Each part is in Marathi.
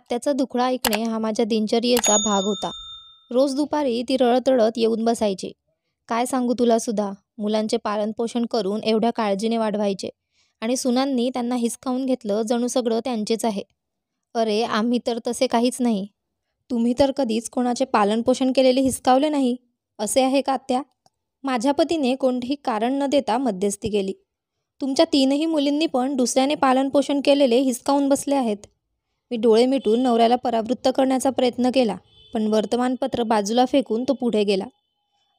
आत्याचा दुखणं ऐकणे हा माझ्या दिनचर्येचा भाग होता. रोज दुपारी ती रडत-रडत येऊन बसायची. काय सांगू तुला सुधा, मुलांचे पालनपोषण करून एवढ्या काळजीने वाढवायचे आणि सुनांनी त्यांना हिसकावून घेतलं जणू सगळं त्यांचेच आहे. अरे, आम्ही तर तसे काहीच नाही. तुम्ही तर कधीच कोणाचे पालनपोषण केलेले हिसकावले नाही, असे आहे का आत्या? माझ्या पतीने कोणतेही कारण न देता मध्यस्थी केली. तुमच्या तीनही मुलींनी पण दुसऱ्याने पालनपोषण केलेले हिसकावून बसले आहेत. मी डोळे मिटून नवऱ्याला परावृत्त करण्याचा प्रयत्न केला, पण वर्तमानपत्र बाजूला फेकून तो पुढे गेला.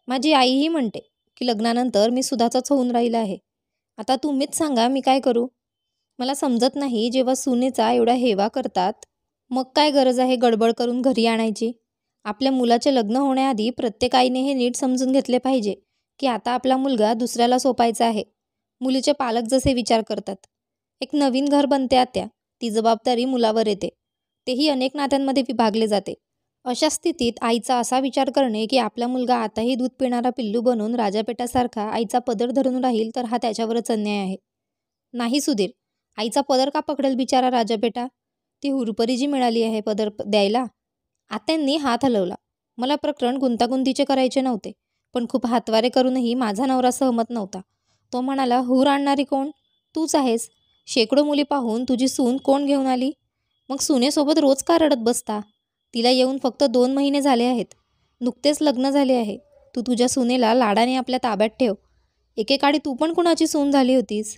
माझी आईही म्हणते की लग्नानंतर मी सुधाचाच होऊन राहिला आहे. आता तुम्हीच सांगा मी काय करू? मला समजत नाही, जेव्हा सुनेचा एवढा हेवा करतात, मग काय गरज आहे गडबड करून घरी आणायची? आपल्या मुलाचे लग्न होण्याआधी प्रत्येक आईने हे नीट समजून घेतले पाहिजे की आता आपला मुलगा दुसऱ्याला सोपायचा आहे. मुलीचे पालक जसे विचार करतात. एक नवीन घर बनते आत्या, ती जबाबदारी मुलावर येते. तेही अनेक नात्यांमध्ये विभागले जाते. अशा स्थितीत आईचा असा विचार करणे की आपला मुलगा आताही दूध पिणारा पिल्लू बनून राजापेठासारखा आईचा पदर धरून राहील, तर हा त्याच्यावरच अन्याय आहे. नाही सुधीर, आईचा पदर का पकडेल बिचारा राजापेठा? ती हुरपरी जी मिळाली आहे पदर द्यायला. आत्यांनी हात हलवला. मला प्रकरण गुंतागुंतीचे करायचे नव्हते, पण खूप हातवारे करूनही माझा नवरा सहमत नव्हता. तो म्हणाला, हूर आणणारी कोण? तूच आहेस. शेकडो मुली पाहून तुझी सून कोण घेऊन आली? मग सुनेसोबत रोज का रडत बसता? तिला येऊन फक्त 2 महिने झाले आहेत. नुकतेच लग्न झाले आहे. तू तुझ्या सुनेला लाडाने आपल्या ताब्यात ठेव. एकेकाळी तू पण कुणाची सून झाली होतीस.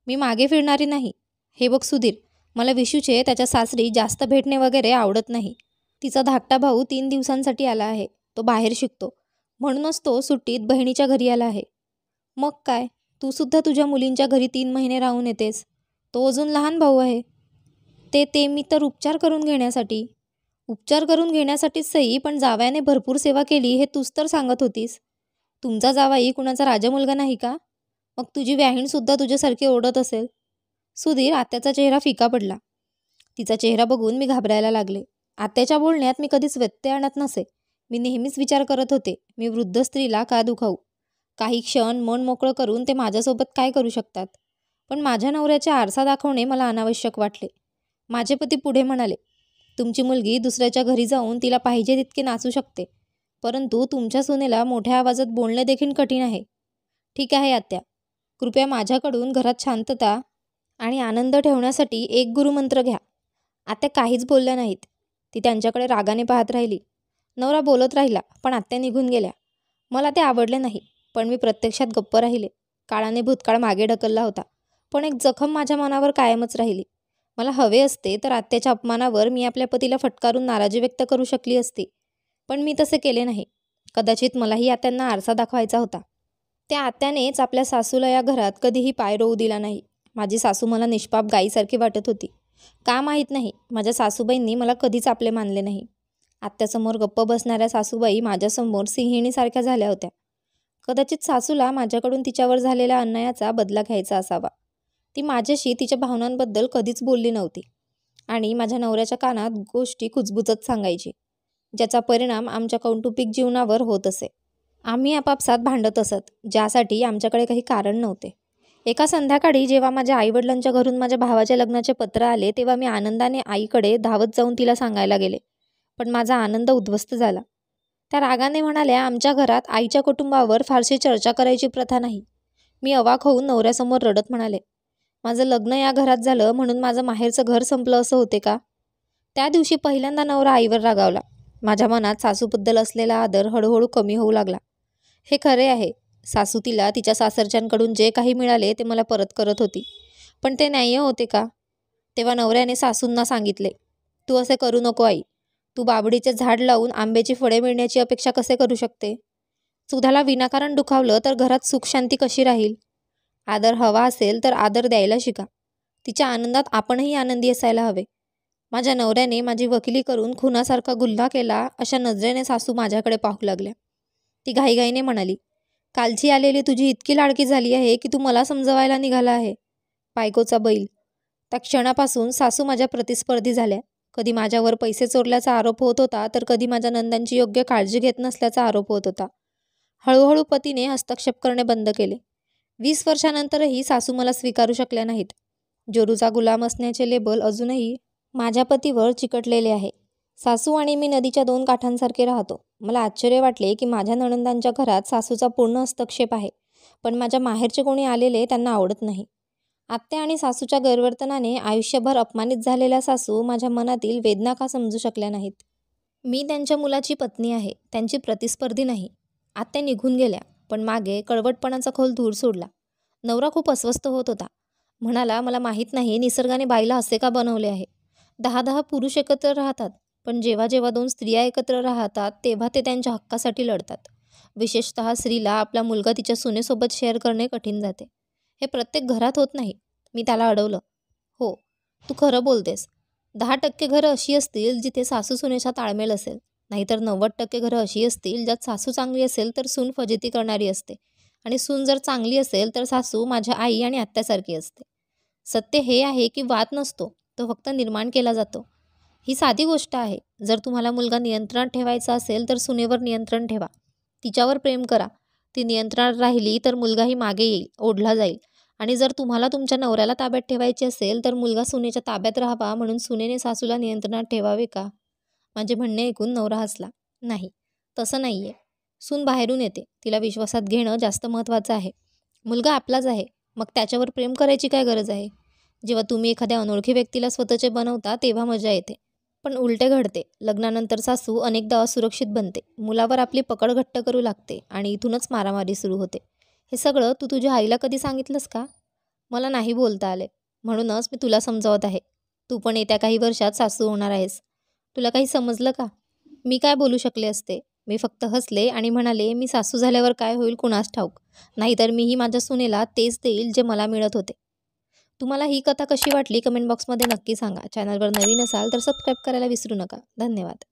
मी मागे फिरणारी नाही. हे बघ सुधीर, मला विशूचे त्याच्या सासरी जास्त भेटणे वगैरे आवडत नाही. तिचा धाकटा भाऊ 3 दिवसांसाठी आला आहे. तो बाहेर शिकतो, म्हणूनच तो सुट्टीत बहिणीच्या घरी आला आहे. मग काय, तू सुद्धा तुझ्या मुलींच्या घरी 3 महिने राहून येतेस. तो अजून लहान भाऊ आहे. ते मी तर उपचार करून घेण्यासाठी. उपचार करून घेण्यासाठीच सही, पण जावयाने भरपूर सेवा केली हे तूच तर सांगत होतीस. तुमचा जावाई कुणाचा राजा मुलगा नाही का? मग तुझी व्याहीणसुद्धा तुझ्यासारखी ओरडत असेल. सुधीर, आत्याचा चेहरा फिका पडला. तिचा चेहरा बघून मी घाबरायला लागले. आत्याच्या बोलण्यात मी कधीच व्यत्यय आणत नसे. मी नेहमीच विचार करत होते, मी वृद्ध स्त्रीला का दुखावू? काही क्षण मन मोकळं करून ते माझ्यासोबत काय करू शकतात? पण माझ्या नवऱ्याचे आरसा दाखवणे मला अनावश्यक वाटले. माझे पती पुढे म्हणाले, तुमची मुलगी दुसऱ्याच्या घरी जाऊन तिला पाहिजे तितके नाचू शकते, परंतु तुमच्या सुनेला मोठ्या आवाजात बोलणे देखील कठीण आहे. ठीक आहे आत्या, कृपया माझ्याकडून घरात शांतता आणि आनंद ठेवण्यासाठी एक गुरुमंत्र घ्या. आत्या काहीच बोलल्या नाहीत. ती त्यांच्याकडे रागाने पाहत राहिली. नवरा बोलत राहिला, पण आत्या निघून गेल्या. मला ते आवडले नाही, पण मी प्रत्यक्षात गप्प राहिले. काळाने भूतकाळ मागे ढकलला होता, पण एक जखम माझ्या मनावर कायमच राहिली. मला हवे असते तर आत्याच्या अपमानावर मी आपल्या पतीला फटकारून नाराजी व्यक्त करू शकली असती, पण मी तसे केले नाही. कदाचित मलाही आत्यांना आरसा दाखवायचा होता. त्या आत्यानेच आपल्या सासूला या घरात कधीही पाय रोवू दिला नाही. माझी सासू मला निष्पाप गायीसारखी वाटत होती. का माहीत नाही, माझ्या सासूबाईंनी मला कधीच आपले मानले नाही. आत्यासमोर गप्प बसणाऱ्या सासूबाई माझ्यासमोर सिंहिणीसारख्या झाल्या होत्या. कदाचित सासूला माझ्याकडून तिच्यावर झालेल्या अन्यायाचा बदला घ्यायचा असावा. ती माझ्याशी तिच्या भावनांबद्दल कधीच बोलली नव्हती आणि माझ्या नवऱ्याच्या कानात गोष्टी कुजबुजत सांगायची, ज्याचा परिणाम आमच्या कौटुंबिक जीवनावर होत असे. आम्ही आपापसात भांडत असत, ज्यासाठी आमच्याकडे काही कारण नव्हते. एका संध्याकाळी जेव्हा माझ्या आईवडिलांच्या घरून माझ्या भावाच्या लग्नाचे पत्र आले, तेव्हा मी आनंदाने आईकडे धावत जाऊन तिला सांगायला गेले, पण माझा आनंद उद्ध्वस्त झाला. त्या रागाने म्हणाल्या, आमच्या घरात आईच्या कुटुंबावर फारशी चर्चा करायची प्रथा नाही. मी अवाक होऊन नवऱ्यासमोर रडत म्हणाले, माझं लग्न या घरात झालं म्हणून माझं माहेरचं घर संपलं असं होते का? त्या दिवशी पहिल्यांदा नवरा आईवर रागावला. माझ्या मनात सासूबद्दल असलेला आदर हळूहळू कमी होऊ लागला. हे खरे आहे, सासू तिला तिच्या सासरच्यांकडून जे काही मिळाले ते मला परत करत होती, पण ते न्याय्य होते का? तेव्हा नवऱ्याने सासूंना सांगितले, तू असे करू नको आई. तू बाबडीचे झाड लावून आंब्याची फळे मिळण्याची अपेक्षा कसे करू शकते? सुधाला विनाकारण दुखावलं तर घरात सुख शांती कशी राहील? आदर हवा असेल तर आदर द्यायला शिका. तिच्या आनंदात आपणही आनंदी असायला हवे. माझ्या नवऱ्याने माझी वकिली करून खुनासारखा गुन्हा केला अशा नजरेने सासू माझ्याकडे पाहू लागल्या. ती घाईघाईने म्हणाली, कालची आलेली तुझी इतकी लाडकी झाली आहे की तू मला समजवायला निघाला आहे. बायकोचा बैल. त्या क्षणापासून सासू माझ्या प्रतिस्पर्धी झाल्या. कधी माझ्यावर पैसे चोरल्याचा आरोप होत होता, तर कधी माझ्या नंदांची योग्य काळजी घेत नसल्याचा आरोप होत होता. हळूहळू पतीने हस्तक्षेप करणे बंद केले. 20 वर्षानंतरही सासू मला स्वीकारू शकल्या नाहीत. जोरूचा गुलाम असण्याचे लेबल अजूनही माझ्या पतीवर चिकटलेले आहे. सासू आणि मी नदीच्या दोन काठांसारखे राहतो. मला आश्चर्य वाटले की माझ्या नणंदांच्या घरात सासूचा पूर्ण हस्तक्षेप आहे, पण माझ्या माहेरचे कोणी आलेले त्यांना आवडत नाही. आत्या आणि सासूच्या गैरवर्तनाने आयुष्यभर अपमानित झालेल्या सासू माझ्या मनातील वेदना का समजू शकल्या नाहीत. मी त्यांच्या मुलाची पत्नी आहे, त्यांची प्रतिस्पर्धी नाही. आत्या निघून गेल्या, पण मागे कडवटपणाचा खोल धूर सोडला. नवरा खूप अस्वस्थ होत होता. म्हणाला, मला माहीत नाही निसर्गाने बाईला असे का बनवले आहे. 10-10 पुरुष एकत्र राहतात, पण जेव्हा जेव्हा 2 स्त्रिया एकत्र राहतात तेव्हा ते त्यांच्या हक्कासाठी लढतात. विशेषतः स्त्रीला आपला मुलगा तिच्या सुनेसोबत शेअर करणे कठीण जाते. हे प्रत्येक घरात होत नाही. मी त्याला अडवलं. हो, तू खरं बोलतेस. 10% घरं अशी असतील जिथे सासू सुनेचा ताळमेळ असेल. नाहीतर 90% घरं अशी असतील ज्यात सासू चांगली असेल तर सून फजिती करणारी असते, आणि सून जर चांगली असेल तर सासू माझ्या आई आणि आत्यासारखी असते. सत्य हे आहे की वाद नसतो, तो फक्त निर्माण केला जातो. ही साधी गोष्ट आहे. जर तुम्हाला मुलगा नियंत्रणात ठेवायचा असेल तर सुनेवर नियंत्रण ठेवा. तिच्यावर प्रेम करा. ती नियंत्रणात राहिली तर मुलगाही मागे येईल, ओढला जाईल. आणि जर तुम्हाला तुमच्या नवऱ्याला ताब्यात ठेवायचे असेल तर मुलगा सुनेच्या ताब्यात राहावा, म्हणून सुनेने सासूला नियंत्रणात ठेवावे का? माझे म्हणणे ऐकून नवरा हसला. नाही, तसं नाही आहे. सून बाहेरून येते, तिला विश्वासात घेणं जास्त महत्त्वाचं आहे. मुलगा आपलाच आहे, मग त्याच्यावर प्रेम करायची काय गरज आहे? जेव्हा तुम्ही एखाद्या अनोळखी व्यक्तीला स्वतःचे बनवता तेव्हा मजा येते. पण उलटे घडते. लग्नानंतर सासू अनेकदा असुरक्षित बनते, मुलावर आपली पकड घट्ट करू लागते आणि इथूनच मारामारी सुरू होते. हे सगळं तू तुझ्या आईला कधी सांगितलंस का? मला नाही बोलता आले, म्हणूनच मी तुला समजावत आहे. तू पण येत्या काही वर्षात सासू होणार आहेस. तुला काही समजलं का? मी काय बोलू शकले असते? मी फक्त हसले आणि म्हणाले, मी सासू झाल्यावर काय होईल कुणास ठाऊक. नाहीतर मीही माझ्या सुनेला तेच देईल जे मला मिळत होते. तुम्हाला ही कथा कशी वाटली कमेंट बॉक्समध्ये नक्की सांगा. चॅनलवर नवीन असाल तर सबस्क्राईब करायला विसरू नका. धन्यवाद.